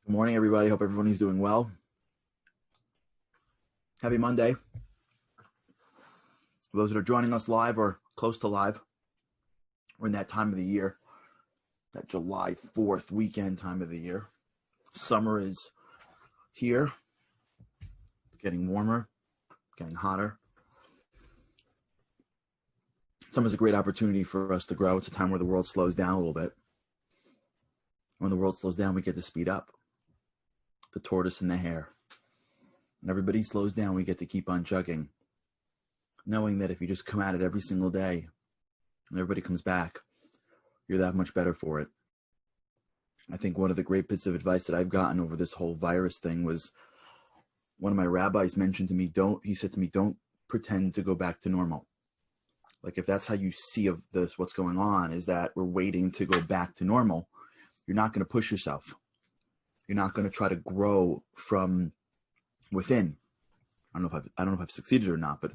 Good morning, everybody. Hope everybody's doing well. Happy Monday. For those that are joining us live or close to live, we're in that time of the year, that July 4th weekend time of the year. Summer is here. It's getting warmer, getting hotter. Summer is a great opportunity for us to grow. It's a time where the world slows down a little bit. When the world slows down, we get to speed up. The tortoise and the hare. When everybody slows down, we get to keep on chugging, knowing that if you just come at it every single day and everybody comes back, you're that much better for it. I think one of the great bits of advice that I've gotten over this whole virus thing was one of my rabbis mentioned to me, he said to me, don't pretend to go back to normal. Like if that's how you see of this, what's going on is that we're waiting to go back to normal. You're not going to push yourself. You're not going to try to grow from within. I don't know if I've succeeded or not, but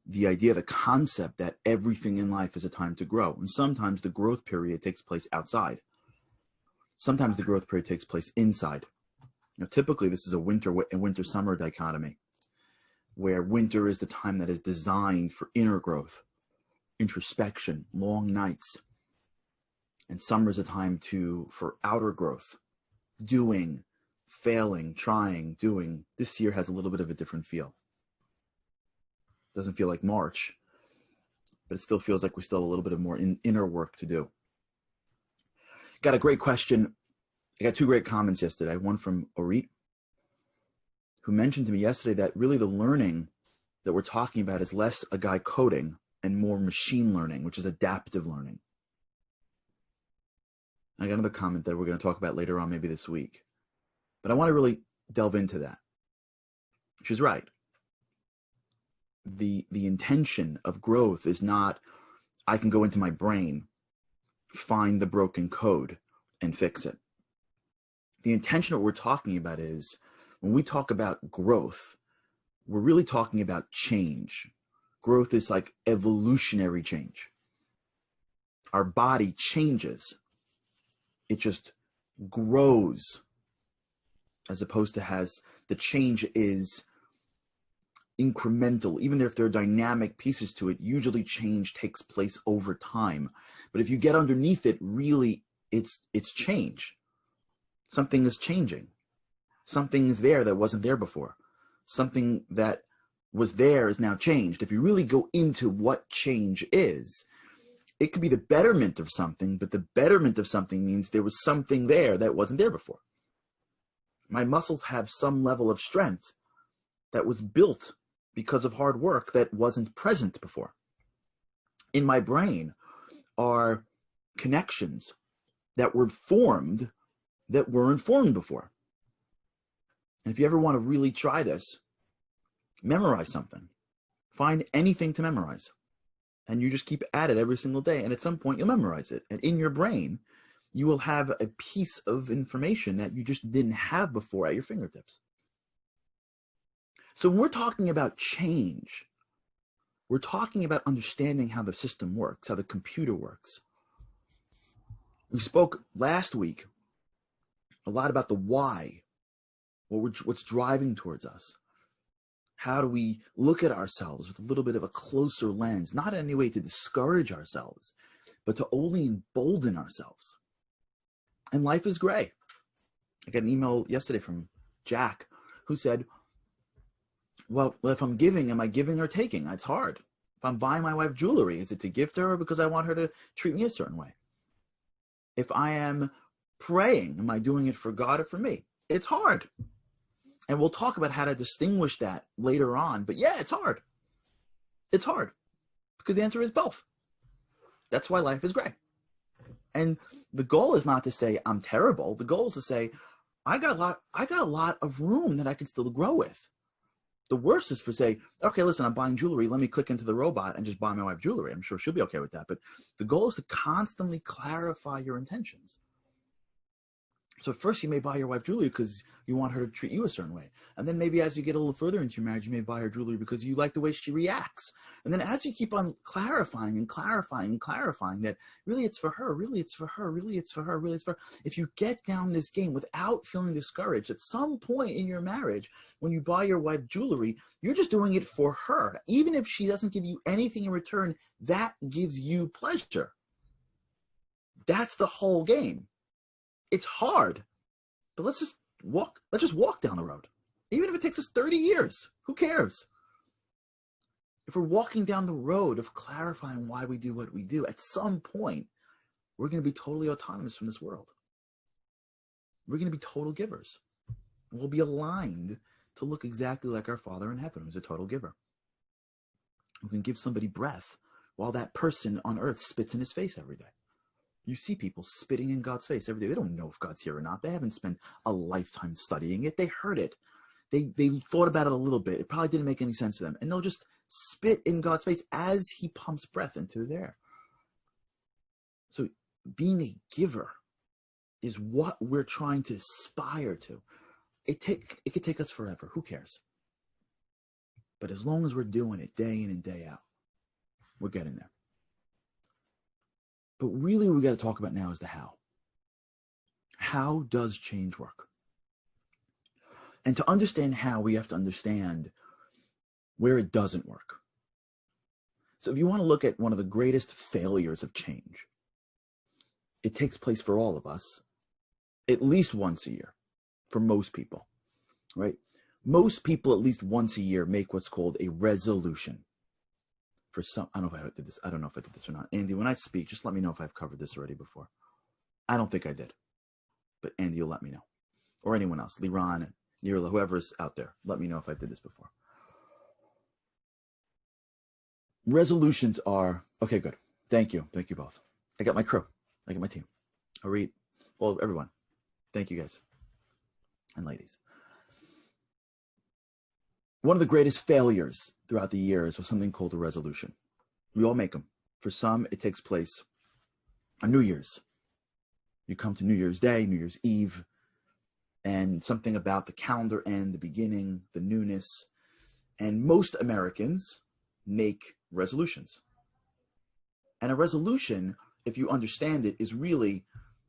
the idea, the concept that everything in life is a time to grow. And sometimes the growth period takes place outside. Sometimes the growth period takes place inside. Typically this is a winter-summer dichotomy, where winter is the time that is designed for inner growth, introspection, long nights. And summer is a time for outer growth. Doing, failing, trying, doing. This year has a little bit of a different feel. Doesn't feel like March, but it still feels like we still have a little bit of more inner work to do. Got a great question. I got two great comments yesterday. One from Orit, who mentioned to me yesterday that really the learning that we're talking about is less a guy coding and more machine learning, which is adaptive learning. I got another comment that we're going to talk about later on, maybe this week. But I want to really delve into that. She's right. The intention of growth is not, I can go into my brain, find the broken code, and fix it. The intention of what we're talking about is, when we talk about growth, we're really talking about change. Growth is like evolutionary change. Our body changes. It just grows, as opposed to the change is incremental. Even if there are dynamic pieces to it, usually change takes place over time. But if you get underneath it, really it's change. Something is changing. Something is there that wasn't there before. Something that was there is now changed. If you really go into what change is, it could be the betterment of something, but the betterment of something means there was something there that wasn't there before. My muscles have some level of strength that was built because of hard work that wasn't present before. In my brain are connections that were formed that weren't formed before. And if you ever want to really try this, memorize something. Find anything to memorize. And you just keep at it every single day. And at some point, you'll memorize it. And in your brain, you will have a piece of information that you just didn't have before at your fingertips. So when we're talking about change, we're talking about understanding how the system works, how the computer works. We spoke last week a lot about the why, what's driving towards us. How do we look at ourselves with a little bit of a closer lens, not in any way to discourage ourselves, but to only embolden ourselves. And life is gray. I got an email yesterday from Jack who said, well, if I'm giving, am I giving or taking? It's hard. If I'm buying my wife jewelry, is it to gift her or because I want her to treat me a certain way? If I am praying, am I doing it for God or for me? It's hard. And we'll talk about how to distinguish that later on. But yeah, it's hard. It's hard because the answer is both. That's why life is gray. And the goal is not to say I'm terrible. The goal is to say I got a lot of room that I can still grow with. The worst is for say, okay, listen, I'm buying jewelry. Let me click into the robot and just buy my wife jewelry. I'm sure she'll be okay with that. But the goal is to constantly clarify your intentions. So at first you may buy your wife jewelry because you want her to treat you a certain way. And then maybe as you get a little further into your marriage, you may buy her jewelry because you like the way she reacts. And then as you keep on clarifying and clarifying and clarifying that really it's for her, really it's for her, really it's for her, really it's for her. If you get down this game without feeling discouraged, at some point in your marriage, when you buy your wife jewelry, you're just doing it for her. Even if she doesn't give you anything in return, that gives you pleasure. That's the whole game. It's hard, but let's just walk down the road. Even if it takes us 30 years, who cares? If we're walking down the road of clarifying why we do what we do, at some point, we're going to be totally autonomous from this world. We're going to be total givers. We'll be aligned to look exactly like our Father in heaven, who's a total giver. We can give somebody breath while that person on earth spits in his face every day. You see people spitting in God's face every day. They don't know if God's here or not. They haven't spent a lifetime studying it. They heard it. They thought about it a little bit. It probably didn't make any sense to them. And they'll just spit in God's face as he pumps breath into there. So being a giver is what we're trying to aspire to. It could take us forever. Who cares? But as long as we're doing it day in and day out, we're getting there. But really what we got to talk about now is the how. How does change work? And to understand how, we have to understand where it doesn't work. So if you want to look at one of the greatest failures of change, it takes place for all of us at least once a year, for most people, right? Most people at least once a year make what's called a resolution. For some, I don't know if I did this. I don't know if I did this or not. Andy, when I speak, just let me know if I've covered this already before. I don't think I did, but Andy, you'll let me know, or anyone else, Liran, Nirla, whoever's out there, let me know if I did this before. Resolutions are okay. Good. Thank you both. I got my crew. I got my team. I'll read. Well, everyone. Thank you guys and ladies. One of the greatest failures throughout the years was something called a resolution. We all make them. For some, it takes place on New Year's. You come to New Year's Day, New Year's Eve, and something about the calendar end, the beginning, the newness. And most Americans make resolutions. And a resolution, if you understand it, is really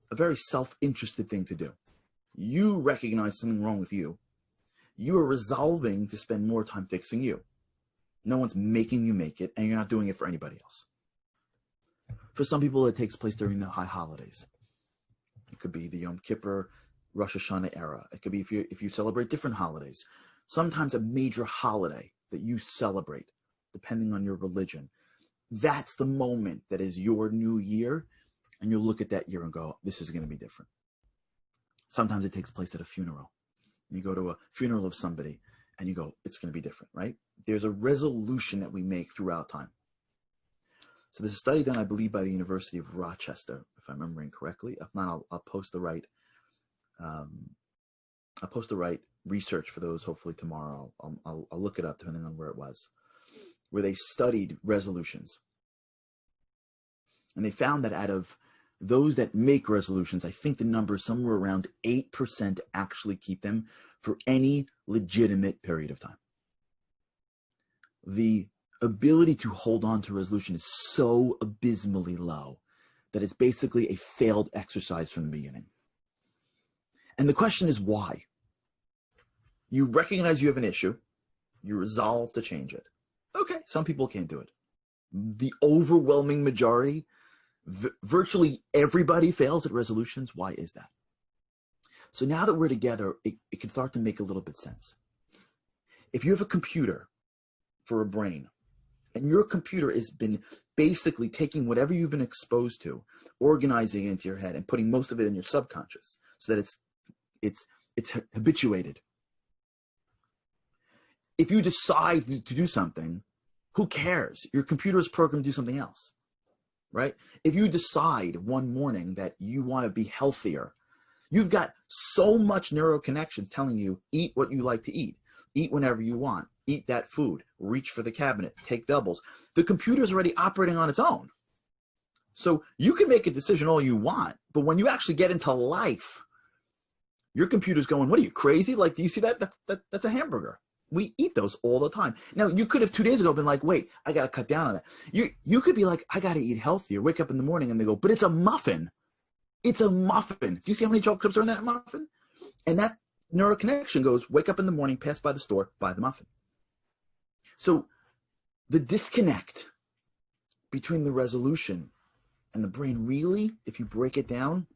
a very self-interested thing to do. You recognize something wrong with you. You are resolving to spend more time fixing you. No one's making you make it, and you're not doing it for anybody else. For some people, it takes place during the high holidays. It could be the Yom Kippur, Rosh Hashanah era. It could be if you celebrate different holidays. Sometimes a major holiday that you celebrate, depending on your religion. That's the moment that is your new year, and you'll look at that year and go, this is going to be different. Sometimes it takes place at a funeral. You go to a funeral of somebody and you go, it's going to be different, right? There's a resolution that we make throughout time. So there's a study done, I believe, by the University of Rochester, if I'm remembering correctly. If not, I'll post the right research for those hopefully tomorrow. I'll look it up depending on where it was, where they studied resolutions. And they found that out of those that make resolutions, I think the number is somewhere around 8% actually keep them for any legitimate period of time. The ability to hold on to a resolution is so abysmally low that it's basically a failed exercise from the beginning. And the question is why? You recognize you have an issue, you resolve to change it. Okay, some people can't do it. The overwhelming majority, virtually everybody fails at resolutions. Why is that? So now that we're together, it can start to make a little bit sense. If you have a computer for a brain, and your computer has been basically taking whatever you've been exposed to, organizing it into your head and putting most of it in your subconscious so that it's habituated. If you decide to do something, who cares? Your computer is programmed to do something else. Right? If you decide one morning that you want to be healthier, you've got so much neuroconnection telling you, eat what you like to eat whenever you want, eat that food, reach for the cabinet, take doubles. The computer's already operating on its own. So you can make a decision all you want, but when you actually get into life, Your computer's going, what are you, crazy? Like, do you see that? That's a hamburger. We eat those all the time. Now, you could have 2 days ago been like, wait, I got to cut down on that. You could be like, I got to eat healthier. Wake up in the morning and they go, but it's a muffin. It's a muffin. Do you see how many chocolate chips are in that muffin? And that neural connection goes, wake up in the morning, pass by the store, buy the muffin. So the disconnect between the resolution and the brain really, if you break it down,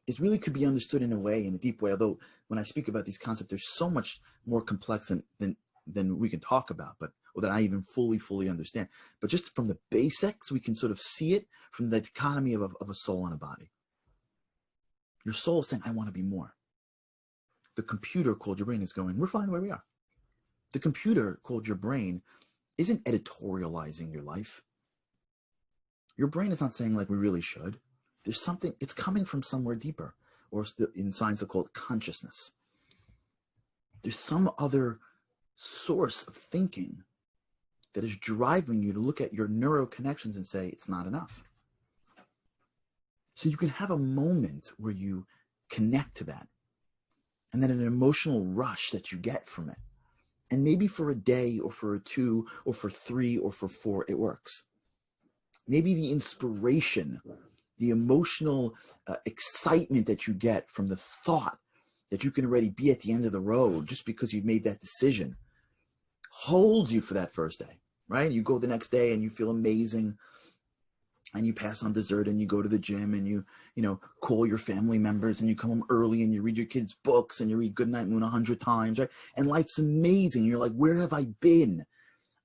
is really could be understood in a way, in a deep way. Although when I speak about these concepts, they're so much more complex than we can talk about, or that I even fully understand. But just from the basics, we can sort of see it from the dichotomy of a soul and a body. Your soul is saying, I want to be more. The computer called your brain is going, we're fine the way we are. The computer called your brain isn't editorializing your life. Your brain is not saying like we really should. There's something, it's coming from somewhere deeper, or in science they call it consciousness. There's some other source of thinking that is driving you to look at your neural connections and say, it's not enough. So you can have a moment where you connect to that, and then an emotional rush that you get from it. And maybe for a day or for 2 or for 3 or for 4, it works. Maybe the inspiration, the emotional excitement that you get from the thought that you can already be at the end of the road just because you've made that decision holds you for that first day, right? You go the next day and you feel amazing, and you pass on dessert and you go to the gym and you call your family members and you come home early and you read your kids' books and you read Goodnight Moon 100 times, right? And life's amazing. You're like, where have I been?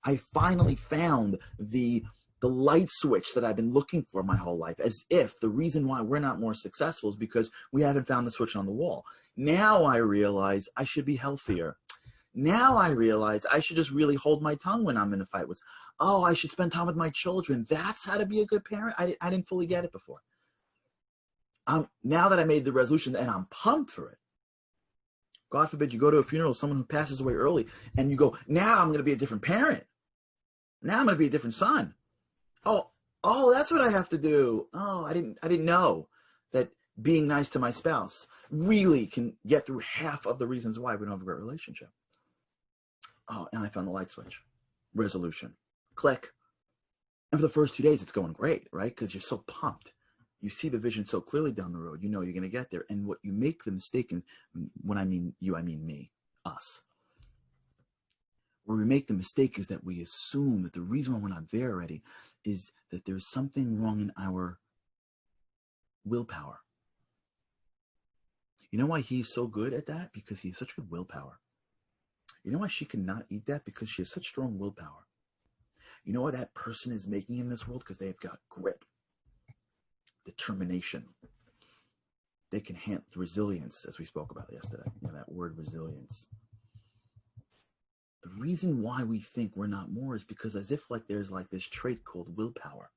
I finally found the light switch that I've been looking for my whole life, as if the reason why we're not more successful is because we haven't found the switch on the wall. Now I realize I should be healthier. Now I realize I should just really hold my tongue when I'm in a fight with, oh, I should spend time with my children. That's how to be a good parent. I didn't fully get it before. Now that I made the resolution and I'm pumped for it. God forbid you go to a funeral of someone who passes away early and you go, now I'm going to be a different parent. Now I'm going to be a different son. Oh, that's what I have to do. Oh, I didn't know that being nice to my spouse really can get through half of the reasons why we don't have a great relationship. Oh, and I found the light switch. Resolution. Click. And for the first 2 days, it's going great, right? Because you're so pumped. You see the vision so clearly down the road. You know you're going to get there. And what you make the mistake, and when I mean you, I mean me, us. Where we make the mistake is that we assume that the reason why we're not there already is that there's something wrong in our willpower. You know why he's so good at that? Because he has such good willpower. You know why she cannot eat that? Because she has such strong willpower. You know why that person is making in this world? Because they've got grit, determination. They can handle resilience, as we spoke about yesterday. That word resilience. The reason why we think we're not more is because as if there's this trait called willpower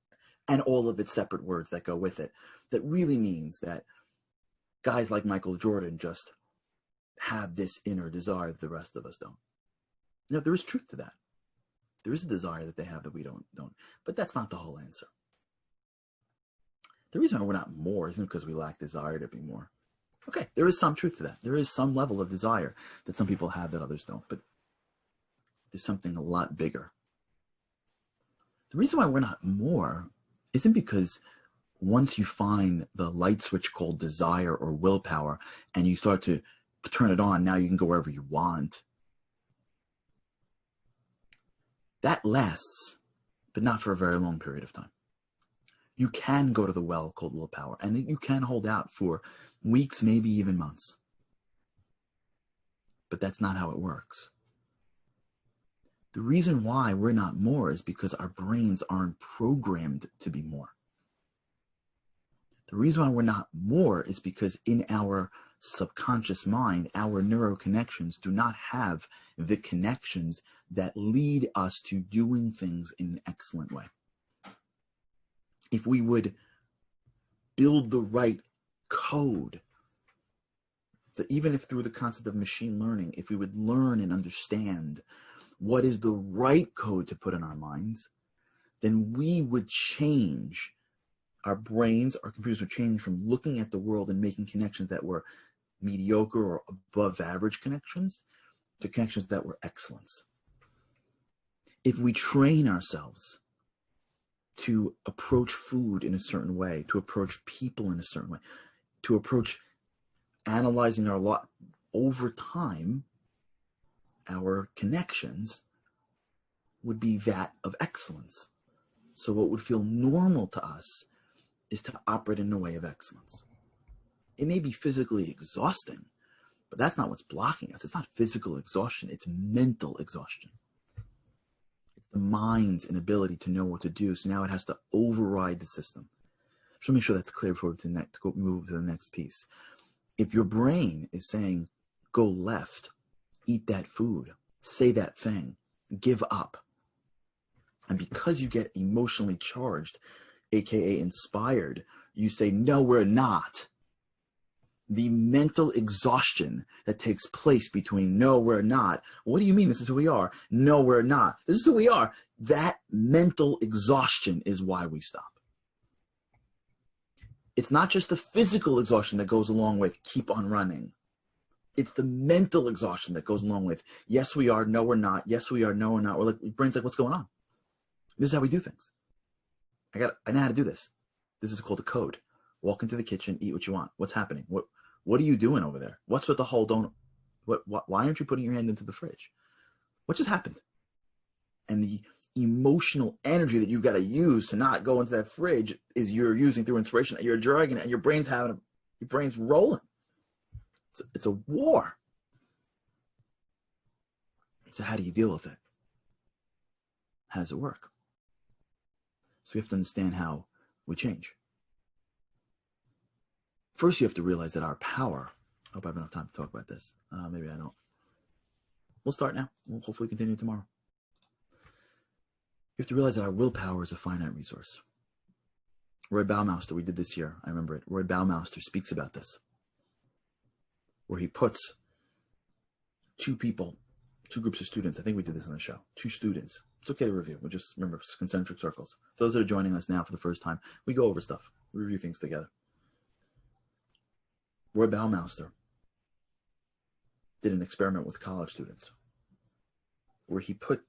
and all of its separate words that go with it. That really means that guys like Michael Jordan just have this inner desire that the rest of us don't. Now, there is truth to that. There is a desire that they have that we don't. But that's not the whole answer. The reason why we're not more isn't because we lack desire to be more. Okay, there is some truth to that. There is some level of desire that some people have that others don't. But there's something a lot bigger. The reason why we're not more isn't because once you find the light switch called desire or willpower and you start to turn it on, now you can go wherever you want. That lasts, but not for a very long period of time. You can go to the well called willpower, and you can hold out for weeks, maybe even months. But that's not how it works. The reason why we're not more is because our brains aren't programmed to be more. The reason why we're not more is because in our subconscious mind, our neuroconnections do not have the connections that lead us to doing things in an excellent way. If we would build the right code, even if through the concept of machine learning, if we would learn and understand what is the right code to put in our minds, then we would change. Our brains, our computers would change from looking at the world and making connections that were mediocre or above average connections to connections that were excellence. If we train ourselves to approach food in a certain way, to approach people in a certain way, to approach analyzing our life over time, our connections would be that of excellence. So what would feel normal to us is to operate in a way of excellence. It may be physically exhausting, but that's not what's blocking us. It's not physical exhaustion, it's mental exhaustion. It's the mind's inability to know what to do, so now it has to override the system. So make sure that's clear before we move to the next piece. If your brain is saying, go left, eat that food, say that thing, give up, and because you get emotionally charged, aka inspired, you say, no, we're not. The mental exhaustion that takes place between no, we're not. What do you mean this is who we are? No, we're not. This is who we are. That mental exhaustion is why we stop. It's not just the physical exhaustion that goes along with keep on running. It's the mental exhaustion that goes along with yes, we are, no, we're not. Yes, we are, no, we're not. We're like, brain's like, what's going on? This is how we do things. I know how to do this. This is called a code. Walk into the kitchen, eat what you want. What's happening? What are you doing over there? What's with the whole why aren't you putting your hand into the fridge? What just happened? And the emotional energy that you've got to use to not go into that fridge is you're using through inspiration. You're dragging it and your brain's rolling. It's a war. So how do you deal with it? How does it work? So we have to understand how we change. First, you have to realize that our power, I hope I have enough time to talk about this. Maybe I don't. We'll start now. We'll hopefully continue tomorrow. You have to realize that our willpower is a finite resource. Roy Baumeister, we did this year, I remember it. Roy Baumeister speaks about this, where he puts two groups of students. I think we did this on the show. Two students. It's okay to review. We just remember concentric circles. For those that are joining us now for the first time, we go over stuff. We review things together. Roy Baumeister did an experiment with college students where he put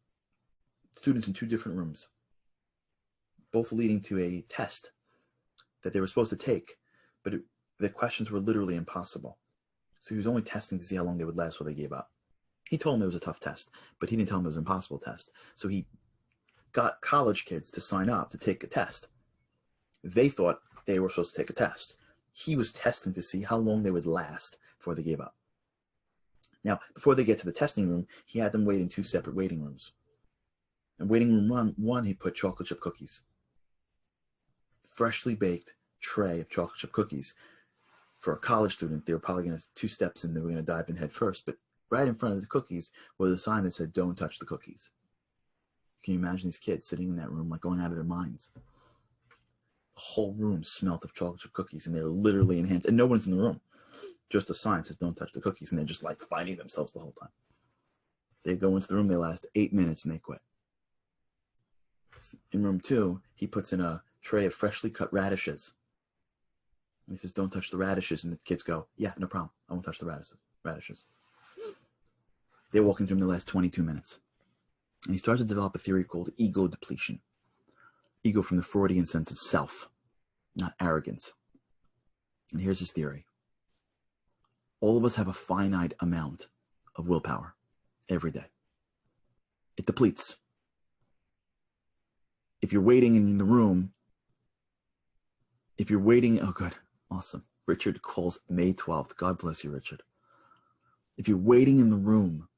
students in two different rooms, both leading to a test that they were supposed to take, but the questions were literally impossible. So he was only testing to see how long they would last before they gave up. He told them it was a tough test, but he didn't tell them it was an impossible test. So he got college kids to sign up to take a test. They thought they were supposed to take a test. He was testing to see how long they would last before they gave up. Now, before they get to the testing room, he had them wait in two separate waiting rooms. In waiting room one, he put chocolate chip cookies. Freshly baked tray of chocolate chip cookies. For a college student, they were probably going to 2 steps in, they were going to dive in head first, but right in front of the cookies was a sign that said, don't touch the cookies. Can you imagine these kids sitting in that room, like going out of their minds? The whole room smelt of chocolate chip cookies, and they're literally in hands, and no one's in the room. Just a sign says, don't touch the cookies, and they're just like fighting themselves the whole time. They go into the room, they last 8 minutes, and they quit. In room 2, he puts in a tray of freshly cut radishes. And he says, don't touch the radishes, and the kids go, yeah, no problem. I won't touch the radishes. They walk into him, they last 22 minutes. And he starts to develop a theory called ego depletion. Ego from the Freudian sense of self, not arrogance. And here's his theory. All of us have a finite amount of willpower every day. It depletes. If you're waiting in the room, oh good, awesome. Richard calls May 12th. God bless you, Richard. If you're waiting in the room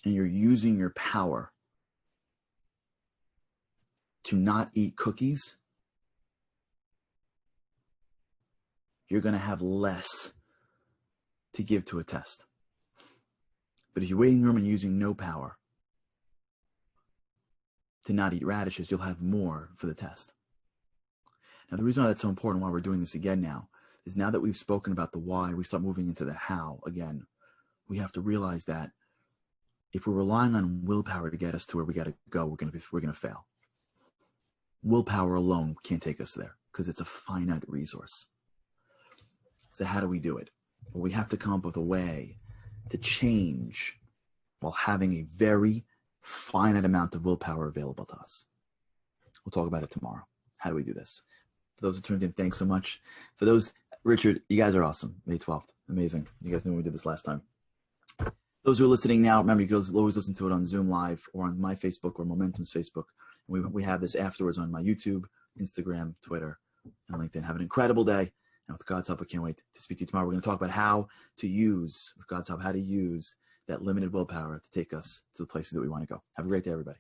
and you're using your power to not eat cookies, you're going to have less to give to a test. But if you're waiting in the room and using no power to not eat radishes, you'll have more for the test. Now, the reason why that's so important, why we're doing this again now, is now that we've spoken about the why, we start moving into the how again. We have to realize that if we're relying on willpower to get us to where we got to go, we're going to fail. Willpower alone can't take us there because it's a finite resource. So how do we do it? But we have to come up with a way to change while having a very finite amount of willpower available to us. We'll talk about it tomorrow. How do we do this? For those who tuned in, thanks so much. For those, Richard, you guys are awesome. May 12th. Amazing. You guys knew when we did this last time. Those who are listening now, remember, you can always listen to it on Zoom Live or on my Facebook or Momentum's Facebook. We have this afterwards on my YouTube, Instagram, Twitter, and LinkedIn. Have an incredible day. And with God's help, I can't wait to speak to you tomorrow. We're going to talk about how to use, with God's help, how to use that limited willpower to take us to the places that we want to go. Have a great day, everybody.